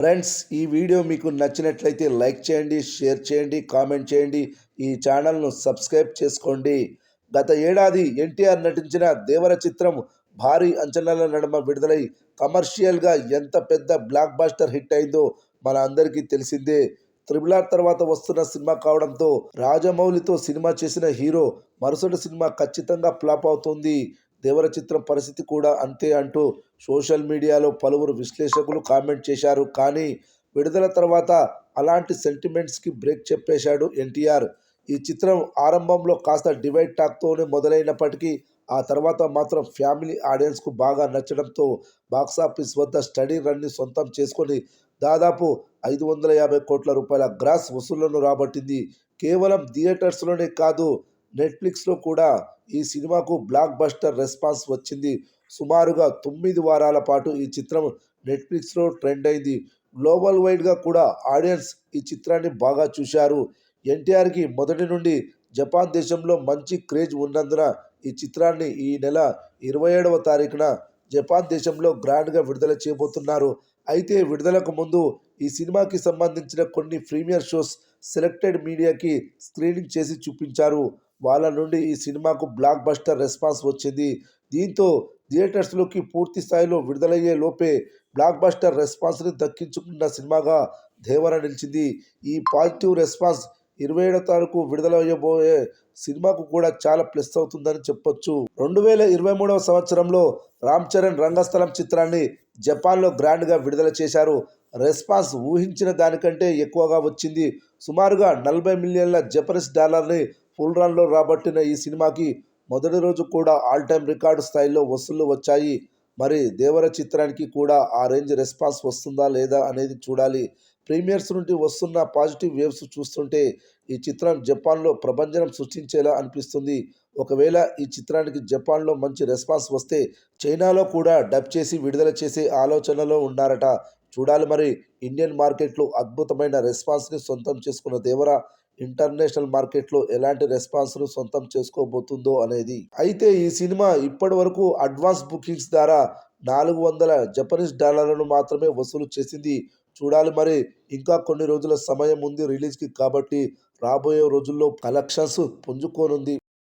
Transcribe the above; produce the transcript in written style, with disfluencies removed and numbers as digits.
Friends, ఈ video మీకు నచ్చినట్లయితే లైక్ చేయండి, షేర్ చేయండి, కామెంట్ చేయండి. ఈ ఛానల్ను సబ్స్క్రైబ్ చేసుకోండి. గత ఏడాది ఎన్టీఆర్ నటించిన దేవర చిత్రం భారీ అంచనాల నడుమ విడుదలై కమర్షియల్గా ఎంత పెద్ద బ్లాక్ బాస్టర్ హిట్ అయిందో మన అందరికీ తెలిసిందే. త్రిబుల్ ఆర్ తర్వాత వస్తున్న సినిమా కావడంతో రాజమౌళితో సినిమా చేసిన హీరో మరుసటి సినిమా ఖచ్చితంగా ఫ్లాప్ అవుతుంది. దేవర చిత్రం పరిస్థితి కూడా అంతే అంటూ సోషల్ మీడియాలో పలువురు విశ్లేషకులు కామెంట్ చేశారు. కానీ విడుదల తర్వాత అలాంటి సెంటిమెంట్స్కి బ్రేక్ చెప్పేశాడు ఎన్టీఆర్. ఈ చిత్రం ఆరంభంలో కాస్త డివైడ్ టాక్తోనే మొదలైనప్పటికీ ఆ తర్వాత మాత్రం ఫ్యామిలీ ఆడియన్స్కు బాగా నచ్చడంతో బాక్సాఫీస్ వద్ద స్టడీ రన్ని సొంతం చేసుకొని దాదాపు 550 కోట్ల రూపాయల గ్రాస్ వసూళ్లను రాబట్టింది. కేవలం థియేటర్స్లోనే కాదు, నెట్ఫ్లిక్స్లో కూడా ఈ సినిమాకు బ్లాక్ బస్టర్ రెస్పాన్స్ వచ్చింది. సుమారుగా 9 వారాల పాటు ఈ చిత్రం నెట్ఫ్లిక్స్లో ట్రెండ్ అయింది. గ్లోబల్ వైడ్గా కూడా ఆడియన్స్ ఈ చిత్రాన్ని బాగా చూశారు. ఎన్టీఆర్కి మొదటి నుండి జపాన్ దేశంలో మంచి క్రేజ్ ఉన్నందున ఈ చిత్రాన్ని ఈ నెల 27వ తారీఖున జపాన్ దేశంలో గ్రాండ్గా విడుదల చేయబోతున్నారు. అయితే విడుదలకు ముందు ఈ సినిమాకి సంబంధించిన కొన్ని ప్రీమియర్ షోస్ సెలెక్టెడ్ మీడియాకి స్క్రీనింగ్ చేసి చూపించారు. వాళ్ళ నుండి ఈ సినిమాకు బ్లాక్ బస్టర్ రెస్పాన్స్ వచ్చింది. దీంతో థియేటర్స్లోకి పూర్తి స్థాయిలో విడుదలయ్యే లోపే బ్లాక్ బస్టర్ రెస్పాన్స్ని దక్కించుకున్న సినిమాగా దేవర నిలిచింది. ఈ పాజిటివ్ రెస్పాన్స్ 27వ తారీఖు విడుదలయ్యబోయే సినిమాకు కూడా చాలా ప్లస్ అవుతుందని చెప్పొచ్చు. 2023వ సంవత్సరంలో రామ్ చరణ్ రంగస్థలం చిత్రాన్ని జపాన్లో గ్రాండ్గా విడుదల చేశారు. రెస్పాన్స్ ఊహించిన దానికంటే ఎక్కువగా వచ్చింది. సుమారుగా 40 మిలియన్ల జపనీస్ డాలర్ని ఫుల్ రన్లో రాబట్టిన ఈ సినిమాకి మొదటి రోజు కూడా ఆల్ టైమ్ రికార్డు స్థాయిలో వసూళ్లు వచ్చాయి. మరి దేవర చిత్రానికి కూడా ఆ రేంజ్ రెస్పాన్స్ వస్తుందా లేదా అనేది చూడాలి. ప్రీమియర్స్ నుండి వస్తున్న పాజిటివ్ వేవ్స్ చూస్తుంటే ఈ చిత్రం జపాన్లో ప్రభంజనం సృష్టించేలా అనిపిస్తుంది. ఒకవేళ ఈ చిత్రానికి జపాన్లో మంచి రెస్పాన్స్ వస్తే చైనాలో కూడా డబ్ చేసి విడుదల చేసే ఆలోచనలో ఉన్నారట. చూడాలి మరి. ఇండియన్ మార్కెట్లో అద్భుతమైన రెస్పాన్స్ని సొంతం చేసుకున్న దేవర ఇంటర్నేషనల్ మార్కెట్లో ఎలాంటి రెస్పాన్స్ను సొంతం చేసుకోబోతుందో అనేది. అయితే ఈ సినిమా ఇప్పటి వరకు అడ్వాన్స్ బుకింగ్స్ ద్వారా 400 జపనీస్ డాలర్లను మాత్రమే వసూలు చేసింది. చూడాలి మరి. ఇంకా కొన్ని రోజుల సమయం ఉంది రిలీజ్కి, కాబట్టి రాబోయే రోజుల్లో కలెక్షన్స్ పుంజుకోనుంది.